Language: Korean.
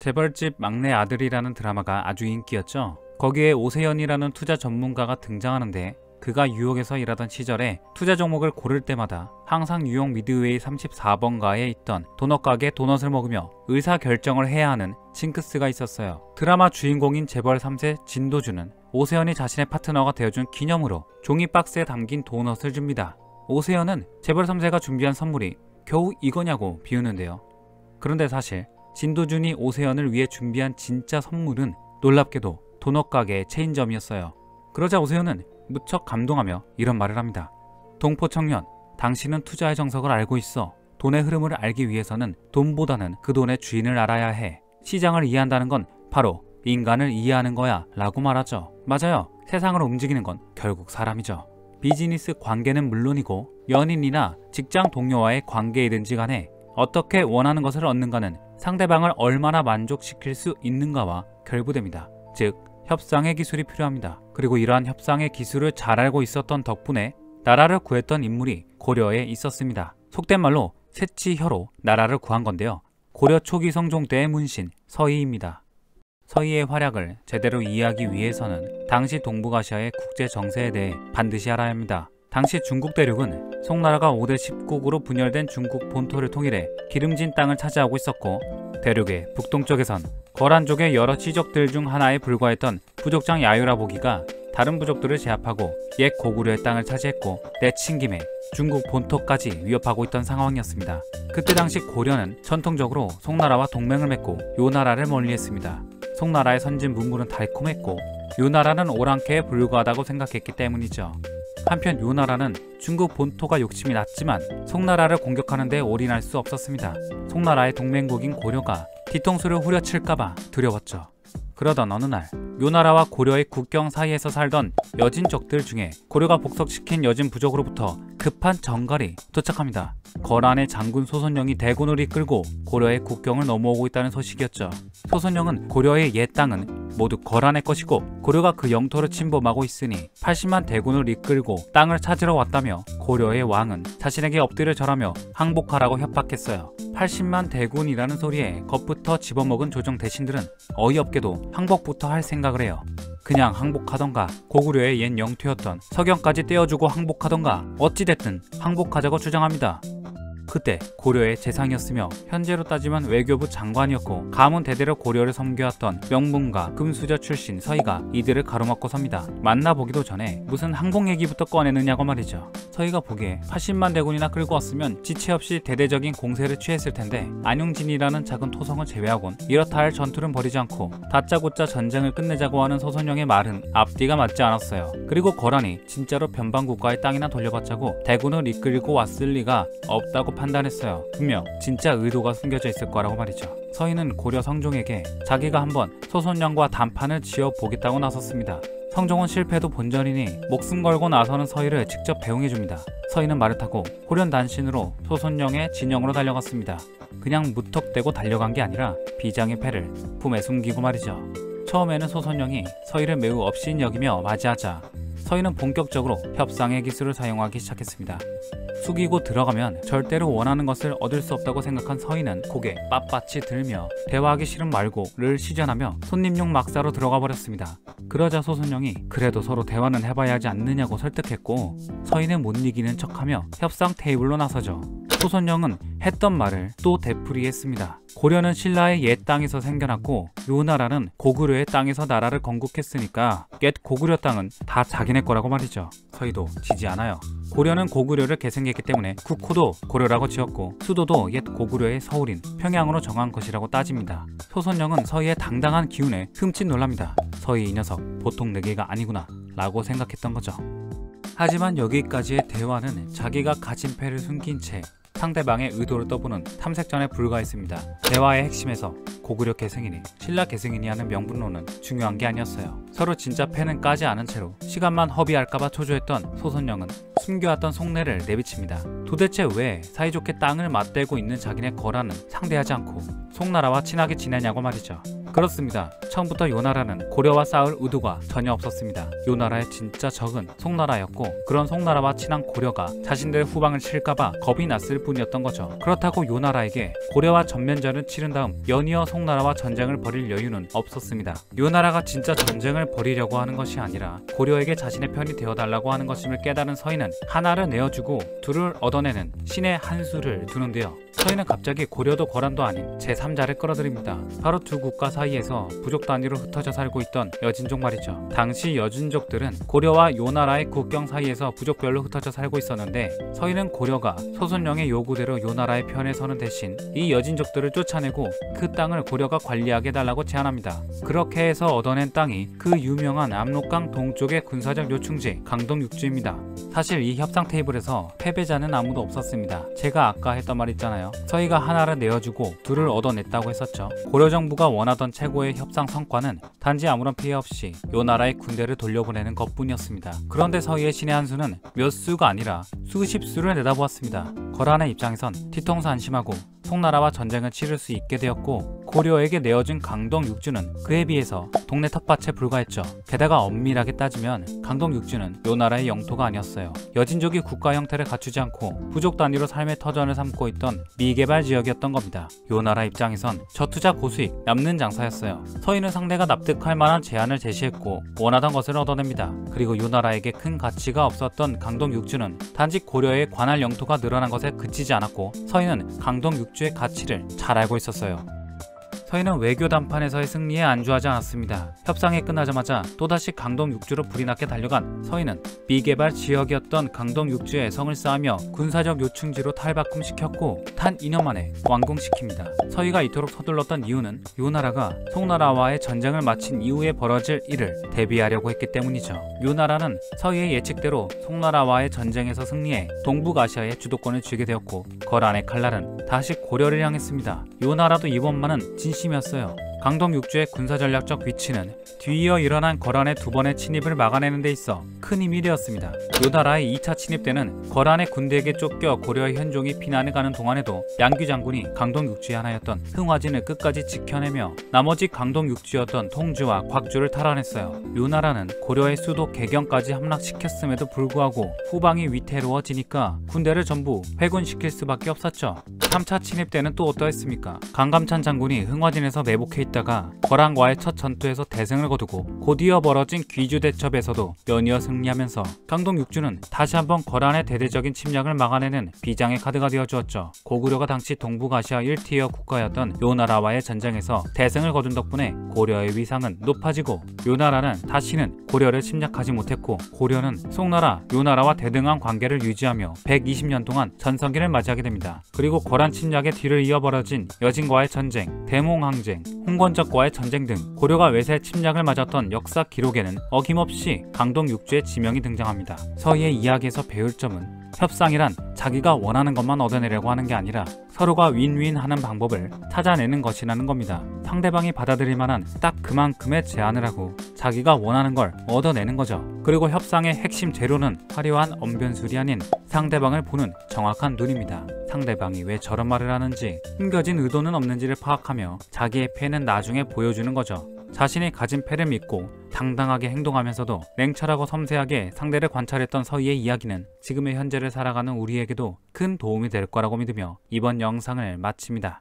재벌집 막내 아들이라는 드라마가 아주 인기였죠. 거기에 오세연이라는 투자 전문가가 등장하는데 그가 뉴욕에서 일하던 시절에 투자 종목을 고를 때마다 항상 뉴욕 미드웨이 34번가에 있던 도넛 가게 도넛을 먹으며 의사결정을 해야 하는 징크스가 있었어요. 드라마 주인공인 재벌 3세 진도준은 오세연이 자신의 파트너가 되어준 기념으로 종이 박스에 담긴 도넛을 줍니다. 오세연은 재벌 3세가 준비한 선물이 겨우 이거냐고 비우는데요. 그런데 사실 진도준이 오세연을 위해 준비한 진짜 선물은 놀랍게도 도넛 가게의 체인점이었어요. 그러자 오세연은 무척 감동하며 이런 말을 합니다. 동포 청년, 당신은 투자의 정석을 알고 있어. 돈의 흐름을 알기 위해서는 돈보다는 그 돈의 주인을 알아야 해. 시장을 이해한다는 건 바로 인간을 이해하는 거야 라고 말하죠. 맞아요. 세상을 움직이는 건 결국 사람이죠. 비즈니스 관계는 물론이고 연인이나 직장 동료와의 관계이든지 간에 어떻게 원하는 것을 얻는가는 상대방을 얼마나 만족시킬 수 있는가와 결부됩니다. 즉 협상의 기술이 필요합니다. 그리고 이러한 협상의 기술을 잘 알고 있었던 덕분에 나라를 구했던 인물이 고려에 있었습니다. 속된 말로 새치혀로 나라를 구한 건데요. 고려 초기 성종 때의 문신 서희입니다. 서희의 활약을 제대로 이해하기 위해서는 당시 동북아시아의 국제 정세에 대해 반드시 알아야 합니다. 당시 중국 대륙은 송나라가 5대 10국으로 분열된 중국 본토를 통일해 기름진 땅을 차지하고 있었고 대륙의 북동쪽에선 거란족의 여러 지적들 중 하나에 불과했던 부족장 야유라보기가 다른 부족들을 제압하고 옛 고구려의 땅을 차지했고 내친 김에 중국 본토까지 위협하고 있던 상황이었습니다. 그때 당시 고려는 전통적으로 송나라와 동맹을 맺고 요 나라를 멀리했습니다. 송나라의 선진 문물은 달콤했고 요 나라는 오랑캐에 불과하다고 생각했기 때문이죠. 한편 요 나라는 중국 본토가 욕심이 났지만 송나라를 공격하는 데 올인할 수 없었습니다. 송나라의 동맹국인 고려가 뒤통수를 후려칠까봐 두려웠죠. 그러던 어느 날 요 나라와 고려의 국경 사이에서 살던 여진족들 중에 고려가 복속시킨 여진 부족으로부터 급한 전갈이 도착합니다. 거란의 장군 소선영이 대군을 이끌고 고려의 국경을 넘어오고 있다는 소식이었죠. 소선영은 고려의 옛 땅은 모두 거란의 것이고 고려가 그 영토를 침범하고 있으니 80만 대군을 이끌고 땅을 찾으러 왔다며 고려의 왕은 자신에게 엎드려 절하며 항복하라고 협박했어요. 80만 대군이라는 소리에 겁부터 집어먹은 조정 대신들은 어이없게도 항복부터 할 생각을 해요. 그냥 항복하던가 고구려의 옛 영토였던 서경까지 떼어주고 항복하던가 어찌됐든 항복하자고 주장합니다. 그때 고려의 재상이었으며 현재로 따지면 외교부 장관이었고 가문 대대로 고려를 섬겨왔던 명문가 금수저 출신 서희가 이들을 가로막고 섭니다. 만나보기도 전에 무슨 항복 얘기부터 꺼내느냐고 말이죠. 서희가 보기에 80만 대군이나 끌고 왔으면 지체 없이 대대적인 공세를 취했을 텐데 안용진이라는 작은 토성을 제외하곤 이렇다 할 전투는 벌이지 않고 다짜고짜 전쟁을 끝내자고 하는 소선영의 말은 앞뒤가 맞지 않았어요. 그리고 거란이 진짜로 변방국가의 땅이나 돌려받자고 대군을 이끌고 왔을 리가 없다고 판단했어요. 분명 진짜 의도가 숨겨져 있을 거라고 말이죠. 서희는 고려 성종에게 자기가 한번 소선영과談판을 지어보겠다고 나섰습니다. 성종은 실패도 본전이니 목숨 걸고 나서는 서희를 직접 배웅해줍니다. 서희는 말을 타고 호련단신으로 소선영의 진영으로 달려갔습니다. 그냥 무턱대고 달려간 게 아니라 비장의 패를 품에 숨기고 말이죠. 처음에는 소선영이 서희를 매우 업신 여기며 맞이하자 서희는 본격적으로 협상의 기술을 사용하기 시작했습니다. 숙이고 들어가면 절대로 원하는 것을 얻을 수 없다고 생각한 서희는 고개 빳빳이 들며 대화하기 싫음 말고를 시전하며 손님용 막사로 들어가 버렸습니다. 그러자 소선영이 그래도 서로 대화는 해봐야 하지 않느냐고 설득했고 서희는 못 이기는 척하며 협상 테이블로 나서죠. 소선영은 했던 말을 또 되풀이했습니다. 고려는 신라의 옛 땅에서 생겨났고 요 나라는 고구려의 땅에서 나라를 건국했으니까 옛 고구려 땅은 다 자기네 거라고 말이죠. 서희도 지지 않아요. 고려는 고구려를 계승했기 때문에 국호도 고려라고 지었고 수도도 옛 고구려의 서울인 평양으로 정한 것이라고 따집니다. 소선영은 서희의 당당한 기운에 흠칫 놀랍니다. 서희 이 녀석 보통 내기가 아니구나 라고 생각했던 거죠. 하지만 여기까지의 대화는 자기가 가진 패를 숨긴 채 상대방의 의도를 떠보는 탐색전에 불과했습니다. 대화의 핵심에서 고구려 계승이니 신라 계승이니 하는 명분론은 중요한 게 아니었어요. 서로 진짜 패는 까지 않은 채로 시간만 허비할까봐 초조했던 소선영은 숨겨왔던 속내를 내비칩니다. 도대체 왜 사이좋게 땅을 맞대고 있는 자기네 거란은 상대하지 않고 송나라와 친하게 지내냐고 말이죠. 그렇습니다. 처음부터 요나라는 고려와 싸울 의도가 전혀 없었습니다. 요나라의 진짜 적은 송나라였고 그런 송나라와 친한 고려가 자신들의 후방을 칠까봐 겁이 났을 뿐이었던 거죠. 그렇다고 요나라에게 고려와 전면전을 치른 다음 연이어 송나라와 전쟁을 벌일 여유는 없었습니다. 요나라가 진짜 전쟁을 벌이려고 하는 것이 아니라 고려에게 자신의 편이 되어달라고 하는 것임을 깨달은 서인은 하나를 내어주고 둘을 얻어내는 신의 한 수를 두는데요. 서인은 갑자기 고려도 거란도 아닌 제3자를 끌어들입니다. 바로 두 국가 사이에서 부족 단위로 흩어져 살고 있던 여진족 말이죠. 당시 여진족들은 고려와 요나라의 국경 사이에서 부족별로 흩어져 살고 있었는데 서인은 고려가 소순령의 요구대로 요나라의 편에 서는 대신 이 여진족들을 쫓아내고 그 땅을 고려가 관리하게 해달라고 제안합니다. 그렇게 해서 얻어낸 땅이 그 유명한 압록강 동쪽의 군사적 요충지 강동육지입니다. 사실 이 협상 테이블에서 패배자는 아무도 없었습니다. 제가 아까 했던 말 있잖아요. 서희가 하나를 내어주고 둘을 얻어냈다고 했었죠. 고려 정부가 원하던 최고의 협상 성과는 단지 아무런 피해 없이 요나라의 군대를 돌려보내는 것뿐이었습니다. 그런데 서희의 신의 한 수는 몇 수가 아니라 수십 수를 내다보았습니다. 거란의 입장에선 뒤통수 안심하고 송나라와 전쟁을 치를 수 있게 되었고 고려에게 내어준 강동육주는 그에 비해서 동네 텃밭에 불과했죠. 게다가 엄밀하게 따지면 강동육주는 요나라의 영토가 아니었어요. 여진족이 국가 형태를 갖추지 않고 부족 단위로 삶의 터전을 삼고 있던 미개발 지역이었던 겁니다. 요나라 입장에선 저투자 고수익 남는 장사였어요. 서인은 상대가 납득할 만한 제안을 제시했고 원하던 것을 얻어냅니다. 그리고 요나라에게 큰 가치가 없었던 강동육주는 단지 고려의 관할 영토가 늘어난 것에 그치지 않았고 서인은 강동육주의 가치를 잘 알고 있었어요. 서인은 외교 담판에서의 승리에 안주하지 않았습니다. 협상이 끝나자마자 또다시 강동육주로 불이 났게 달려간 서인은 미개발 지역이었던 강동육주에 성을 쌓으며 군사적 요충지로 탈바꿈시켰고 단 2년 만에 완공시킵니다. 서희가 이토록 서둘렀던 이유는 요나라가 송나라와의 전쟁을 마친 이후에 벌어질 일을 대비하려고 했기 때문이죠. 요나라는 서희의 예측대로 송나라와의 전쟁에서 승리해 동북아시아의 주도권을 쥐게 되었고 거란의 칼날은 다시 고려를 향했습니다. 요나라도 이번만은 진심이었어요. 강동육주의 군사전략적 위치는 뒤이어 일어난 거란의 두 번의 침입을 막아내는 데 있어 큰 힘이 되었습니다. 요나라의 2차 침입 때는 거란의 군대에게 쫓겨 고려의 현종이 피난을 가는 동안에도 양귀 장군이 강동육주의 하나였던 흥화진을 끝까지 지켜내며 나머지 강동육주였던 통주와 곽주를 탈환했어요. 요나라는 고려의 수도 개경까지 함락시켰음에도 불구하고 후방이 위태로워지니까 군대를 전부 회군시킬 수밖에 없었죠. 3차 침입 때는 또 어떠했습니까? 강감찬 장군이 흥화진에서 매복해 있다가 거란과의 첫 전투에서 대승을 거두고 곧이어 벌어진 귀주 대첩에서도 연이어 승리하면서 강동육주는 다시 한번 거란의 대대적인 침략을 막아내는 비장의 카드가 되어주었죠. 고구려가 당시 동북아시아 1티어 국가였던 요나라와의 전쟁에서 대승을 거둔 덕분에 고려의 위상은 높아지고 요나라는 다시는 고려를 침략하지 못했고 고려는 송나라, 요나라와 대등한 관계를 유지하며 120년 동안 전성기를 맞이하게 됩니다. 그리고 거란 침략의 뒤를 이어 벌어진 여진과의 전쟁, 대몽항쟁, 홍건적과의 전쟁 등 고려가 외세 침략을 맞았던 역사 기록에는 어김없이 강동육주의 지명이 등장합니다. 서희의 이야기에서 배울 점은 협상이란 자기가 원하는 것만 얻어내려고 하는 게 아니라 서로가 윈윈하는 방법을 찾아내는 것이라는 겁니다. 상대방이 받아들일 만한 딱 그만큼의 제안을 하고 자기가 원하는 걸 얻어내는 거죠. 그리고 협상의 핵심 재료는 화려한 언변술이 아닌 상대방을 보는 정확한 눈입니다. 상대방이 왜 저런 말을 하는지, 숨겨진 의도는 없는지를 파악하며 자기의 패는 나중에 보여주는 거죠. 자신이 가진 패를 믿고 당당하게 행동하면서도 냉철하고 섬세하게 상대를 관찰했던 서희의 이야기는 지금의 현재를 살아가는 우리에게도 큰 도움이 될 거라고 믿으며 이번 영상을 마칩니다.